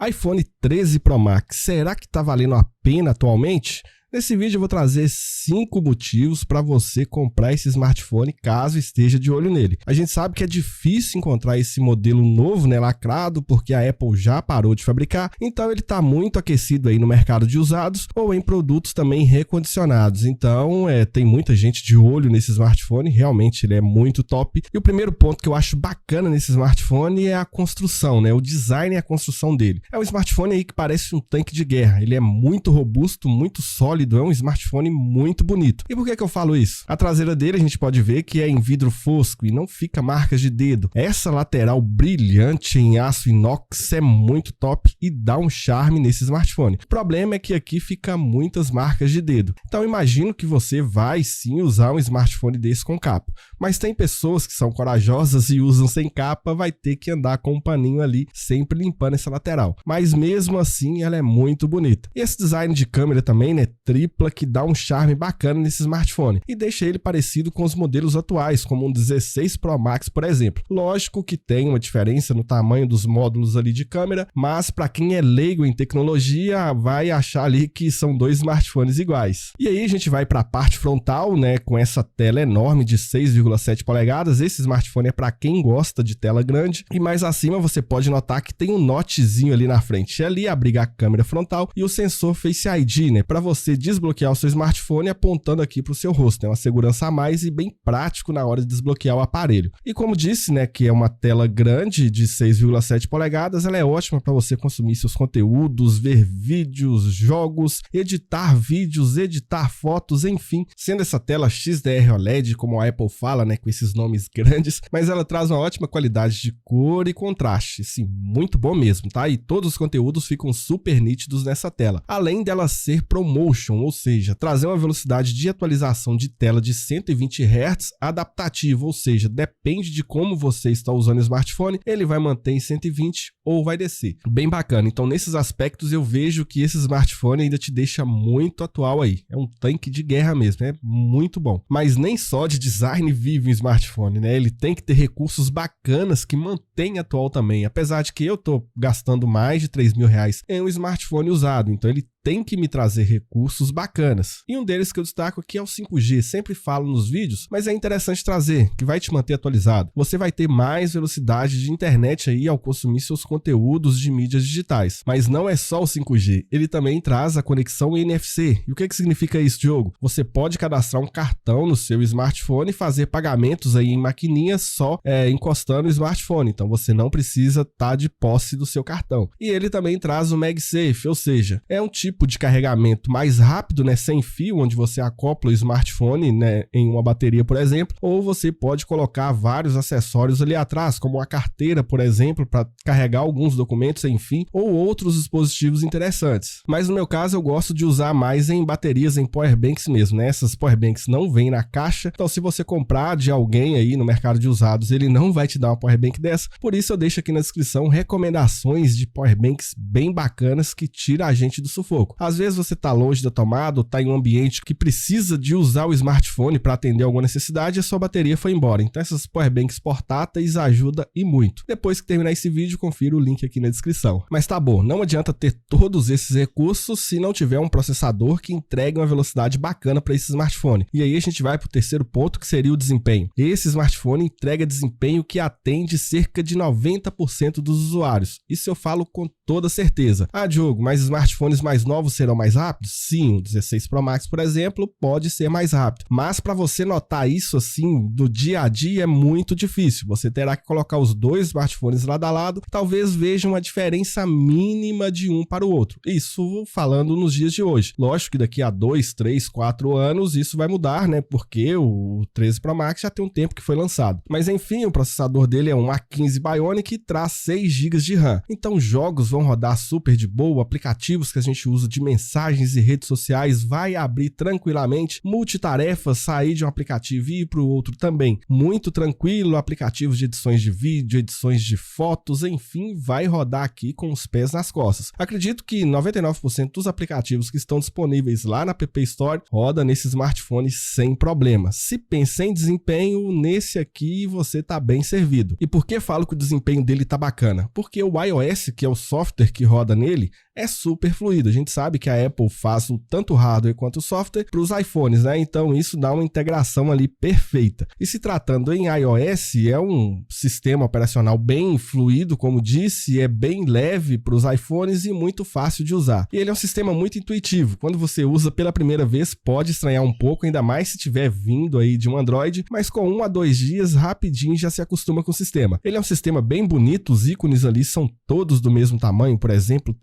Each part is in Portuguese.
iPhone 13 Pro Max, será que está valendo a pena atualmente? Nesse vídeo eu vou trazer 5 motivos para você comprar esse smartphone caso esteja de olho nele. A gente sabe que é difícil encontrar esse modelo novo, lacrado, porque a Apple já parou de fabricar, então ele está muito aquecido aí no mercado de usados ou em produtos também recondicionados. Então tem muita gente de olho nesse smartphone, realmente ele é muito top. E o primeiro ponto que eu acho bacana nesse smartphone é a construção, o design e a construção dele. É um smartphone aí que parece um tanque de guerra, ele é muito robusto, muito sólido. É um smartphone muito bonito. E por que eu falo isso? A traseira dele a gente pode ver que é em vidro fosco e não fica marcas de dedo. Essa lateral brilhante em aço inox é muito top e dá um charme nesse smartphone. O problema é que aqui fica muitas marcas de dedo. Então imagino que você vai sim usar um smartphone desse com capa. Mas tem pessoas que são corajosas e usam sem capa, vai ter que andar com um paninho ali, sempre limpando essa lateral. Mas mesmo assim ela é muito bonita. E esse design de câmera também, tripla, que dá um charme bacana nesse smartphone e deixa ele parecido com os modelos atuais, como um 16 Pro Max, por exemplo. Lógico que tem uma diferença no tamanho dos módulos ali de câmera, mas para quem é leigo em tecnologia, vai achar ali que são dois smartphones iguais. E aí a gente vai para a parte frontal, com essa tela enorme de 6,7 polegadas. Esse smartphone é para quem gosta de tela grande. E mais acima você pode notar que tem um notezinho ali na frente. Ali abriga a câmera frontal e o sensor Face ID, para você desbloquear o seu smartphone apontando aqui para o seu rosto. É uma segurança a mais e bem prático na hora de desbloquear o aparelho. E como disse, que é uma tela grande de 6,7 polegadas, ela é ótima para você consumir seus conteúdos, ver vídeos, jogos, editar vídeos, editar fotos, enfim. Sendo essa tela XDR OLED, como a Apple fala, com esses nomes grandes, mas ela traz uma ótima qualidade de cor e contraste. Sim, muito bom mesmo, tá? E todos os conteúdos ficam super nítidos nessa tela. Além dela ser ProMotion, ou seja, trazer uma velocidade de atualização de tela de 120 Hz adaptativo, ou seja, depende de como você está usando o smartphone, ele vai manter em 120 ou vai descer. Bem bacana. Então, nesses aspectos, eu vejo que esse smartphone ainda te deixa muito atual aí. É um tanque de guerra mesmo, é muito bom. Mas nem só de design vive um smartphone, Ele tem que ter recursos bacanas que mantém atual também. Apesar de que eu tô gastando mais de R$3.000 em um smartphone usado, então ele tem que me trazer recursos bacanas. E um deles que eu destaco aqui é o 5G. Sempre falo nos vídeos, mas é interessante trazer, que vai te manter atualizado. Você vai ter mais velocidade de internet aí ao consumir seus conteúdos de mídias digitais. Mas não é só o 5G, ele também traz a conexão NFC. E o que significa isso, Diogo? Você pode cadastrar um cartão no seu smartphone e fazer pagamentos aí em maquininhas só encostando o smartphone. Então você não precisa estar de posse do seu cartão. E ele também traz o MagSafe, ou seja, é um tipo de carregamento mais rápido, sem fio, onde você acopla o smartphone, em uma bateria, por exemplo, ou você pode colocar vários acessórios ali atrás, como uma carteira, por exemplo, para carregar alguns documentos, enfim, ou outros dispositivos interessantes. Mas no meu caso, eu gosto de usar mais em baterias, em powerbanks mesmo, Essas powerbanks não vêm na caixa, então se você comprar de alguém aí no mercado de usados, ele não vai te dar uma powerbank dessa, por isso eu deixo aqui na descrição recomendações de powerbanks bem bacanas que tira a gente do sufoco. Às vezes você está longe da tomada ou está em um ambiente que precisa de usar o smartphone para atender alguma necessidade e a sua bateria foi embora. Então essas powerbanks portáteis ajudam e muito. Depois que terminar esse vídeo, confira o link aqui na descrição. Mas tá bom, não adianta ter todos esses recursos se não tiver um processador que entregue uma velocidade bacana para esse smartphone. E aí a gente vai para o terceiro ponto, que seria o desempenho. Esse smartphone entrega desempenho que atende cerca de 90% dos usuários. Isso eu falo com toda certeza. Ah, Diogo, mas smartphones mais novos serão mais rápidos? Sim, o 16 Pro Max, por exemplo, pode ser mais rápido. Mas para você notar isso assim do dia a dia é muito difícil. Você terá que colocar os dois smartphones lado a lado, talvez veja uma diferença mínima de um para o outro. Isso falando nos dias de hoje. Lógico que daqui a 2, 3, 4 anos isso vai mudar, porque o 13 Pro Max já tem um tempo que foi lançado. Mas enfim, o processador dele é um A15 Bionic e traz 6 GB de RAM. Então jogos vão rodar super de boa, aplicativos que a gente usa uso de mensagens e redes sociais vai abrir tranquilamente. Multitarefas, sair de um aplicativo e ir para o outro também muito tranquilo. Aplicativos de edições de vídeo, edições de fotos, enfim, vai rodar aqui com os pés nas costas. Acredito que 99% dos aplicativos que estão disponíveis lá na App Store roda nesse smartphone sem problema. Se pensa em desempenho, nesse aqui você tá bem servido. E por que falo que o desempenho dele tá bacana? Porque o iOS, que é o software que roda nele, é super fluido. A gente sabe que a Apple faz tanto o hardware quanto o software para os iPhones, né? Então isso dá uma integração ali perfeita. E se tratando em iOS, é um sistema operacional bem fluido, como disse, é bem leve para os iPhones e muito fácil de usar. E ele é um sistema muito intuitivo. Quando você usa pela primeira vez, pode estranhar um pouco, ainda mais se tiver vindo aí de um Android, mas com 1 a 2 dias, rapidinho já se acostuma com o sistema. Ele é um sistema bem bonito, os ícones ali são todos do mesmo tamanho, por exemplo,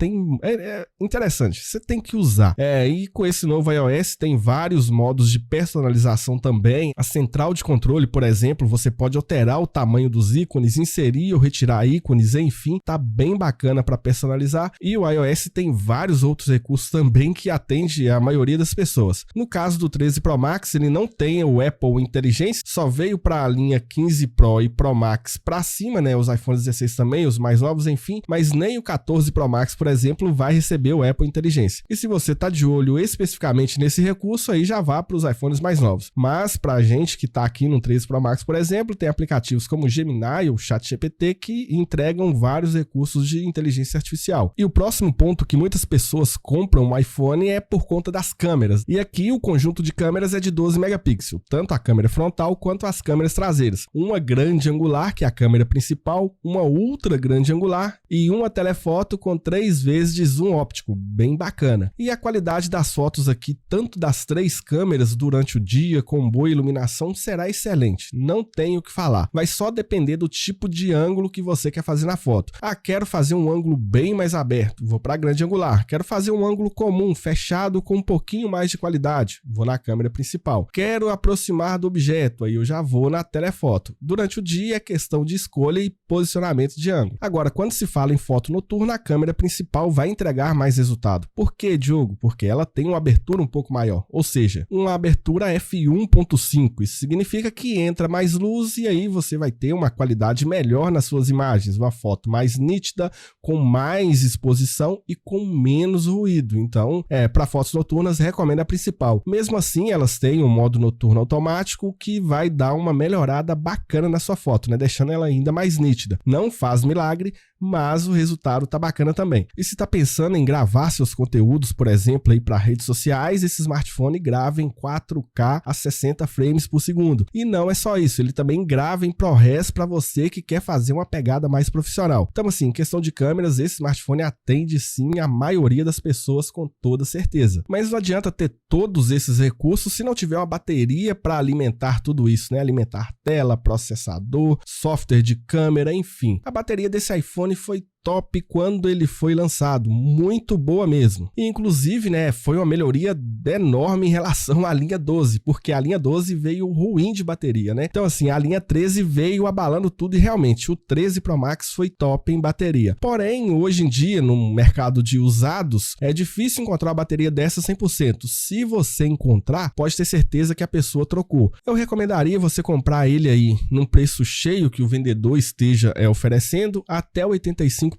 é interessante, você tem que usar. E com esse novo iOS tem vários modos de personalização também. A central de controle, por exemplo, você pode alterar o tamanho dos ícones, inserir ou retirar ícones, enfim, tá bem bacana para personalizar. E o iOS tem vários outros recursos também que atende a maioria das pessoas. No caso do 13 Pro Max, ele não tem o Apple Intelligence, só veio para a linha 15 Pro e Pro Max para cima, né? Os iPhones 16 também, os mais novos, enfim, mas nem o 14 Pro Max, por exemplo, vai receber o Apple Intelligence. E se você tá de olho especificamente nesse recurso, aí já vá para os iPhones mais novos. Mas pra gente que tá aqui no 13 Pro Max, por exemplo, tem aplicativos como Gemini ou ChatGPT que entregam vários recursos de inteligência artificial. E o próximo ponto que muitas pessoas compram um iPhone é por conta das câmeras. E aqui o conjunto de câmeras é de 12 megapixels, tanto a câmera frontal quanto as câmeras traseiras. Uma grande angular, que é a câmera principal, uma ultra grande angular e uma telefoto com 3 vezes de zoom óptico, bem bacana. E a qualidade das fotos aqui, tanto das 3 câmeras durante o dia, com boa iluminação, será excelente, não tenho o que falar. Vai só depender do tipo de ângulo que você quer fazer na foto. Quero fazer um ângulo bem mais aberto, vou para a grande angular. Quero fazer um ângulo comum, fechado, com um pouquinho mais de qualidade, vou na câmera principal. Quero aproximar do objeto, aí eu já vou na telefoto. Durante o dia é questão de escolha e posicionamento de ângulo. Agora, quando se fala em foto noturna, a câmera principal vai entregar mais resultado. Por quê, Diogo? Porque ela tem uma abertura um pouco maior, ou seja, uma abertura f1.5. Isso significa que entra mais luz e aí você vai ter uma qualidade melhor nas suas imagens, uma foto mais nítida, com mais exposição e com menos ruído. Então, para fotos noturnas, recomendo a principal. Mesmo assim, elas têm um modo noturno automático que vai dar uma melhorada bacana na sua foto, né? Deixando ela ainda mais nítida. Não faz milagre, mas o resultado tá bacana também. E se tá pensando em gravar seus conteúdos, por exemplo, aí para redes sociais, esse smartphone grava em 4K a 60 frames por segundo. E não é só isso, ele também grava em ProRes para você que quer fazer uma pegada mais profissional. Então assim, em questão de câmeras, esse smartphone atende sim a maioria das pessoas com toda certeza. Mas não adianta ter todos esses recursos se não tiver uma bateria para alimentar tudo isso, né? Alimentar tela, processador, software de câmera, enfim. A bateria desse iPhone foi top quando ele foi lançado, muito boa mesmo. E inclusive, né, foi uma melhoria enorme em relação à linha 12, porque a linha 12 veio ruim de bateria, né? Então assim, a linha 13 veio abalando tudo e realmente o 13 Pro Max foi top em bateria. Porém, hoje em dia, no mercado de usados, é difícil encontrar uma bateria dessa 100%. Se você encontrar, pode ter certeza que a pessoa trocou. Eu recomendaria você comprar ele aí num preço cheio que o vendedor esteja oferecendo, até 85%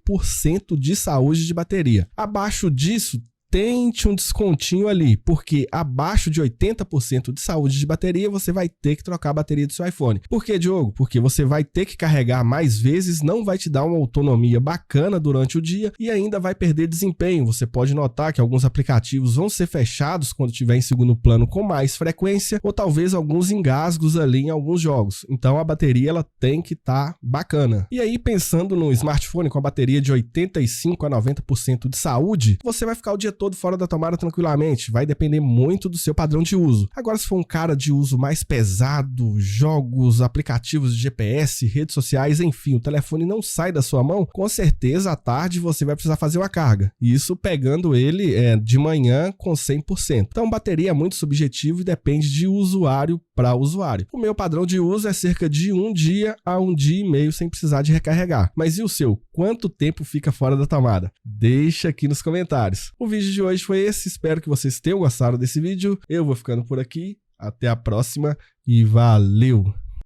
de saúde de bateria. Abaixo disso, tente um descontinho ali, porque abaixo de 80% de saúde de bateria, você vai ter que trocar a bateria do seu iPhone. Por quê, Diogo? Porque você vai ter que carregar mais vezes, não vai te dar uma autonomia bacana durante o dia e ainda vai perder desempenho. Você pode notar que alguns aplicativos vão ser fechados quando estiver em segundo plano com mais frequência, ou talvez alguns engasgos ali em alguns jogos. Então a bateria ela tem que estar bacana. E aí, pensando no smartphone com a bateria de 85% a 90% de saúde, você vai ficar o dia todo fora da tomada tranquilamente, vai depender muito do seu padrão de uso. Agora, se for um cara de uso mais pesado, jogos, aplicativos de GPS, redes sociais, enfim, o telefone não sai da sua mão, com certeza à tarde você vai precisar fazer uma carga. Isso pegando ele de manhã com 100%. Então, bateria é muito subjetivo e depende de usuário para usuário. O meu padrão de uso é cerca de 1 dia a 1 dia e meio sem precisar de recarregar. Mas e o seu? Quanto tempo fica fora da tomada? Deixa aqui nos comentários. O vídeo vídeo de hoje foi esse, espero que vocês tenham gostado desse vídeo. Eu vou ficando por aqui, até a próxima e valeu!